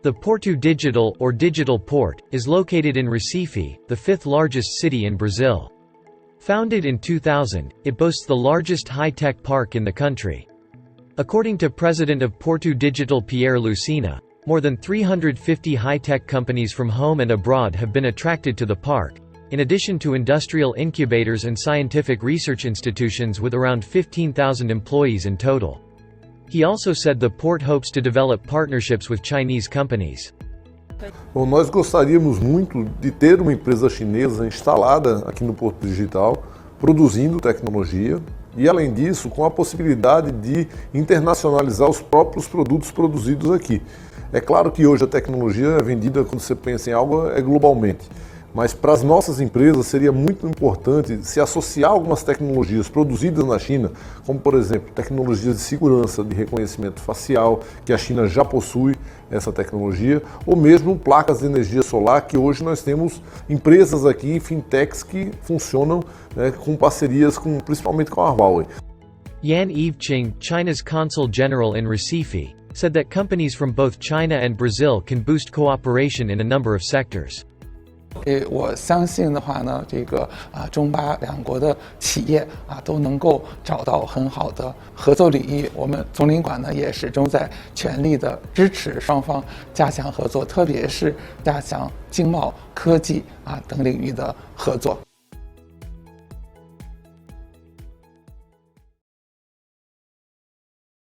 The Porto Digital or Digital Port is located in Recife, the fifth largest city in Brazil. Founded in 2000, it boasts the largest high-tech park in the country. According to President of Porto Digital Pierre Lucena, more than 350 high-tech companies from home and abroad have been attracted to the park, in addition to industrial incubators and scientific research institutions with around 15,000 employees in total. He also said the port hopes to develop partnerships with Chinese companies. Bom, nós gostaríamos muito de ter uma empresa chinesa instalada aqui no Porto Digital, produzindo tecnologia e, além disso, com a possibilidade de internacionalizar os próprios produtos produzidos aqui. É claro que hoje a tecnologia é vendida, quando você pensa em algo, globalmente. Mas para as nossas empresas seria muito importante se associar algumas tecnologias produzidas na China, como por exemplo, tecnologias de segurança, de reconhecimento facial, que a China já possui essa tecnologia, ou mesmo placas de energia solar, que hoje nós temos empresas aqui, fintechs, que funcionam com parcerias principalmente com a Huawei. Yan Eveqing, China's Consul General in Recife, said that companies from both China and Brazil can boost cooperation in a number of sectors. 我相信的话呢，中巴两国的企业都能够找到很好的合作领域。我们总领馆呢也始终在全力的支持双方加强合作，特别是加强经贸、科技等领域的合作。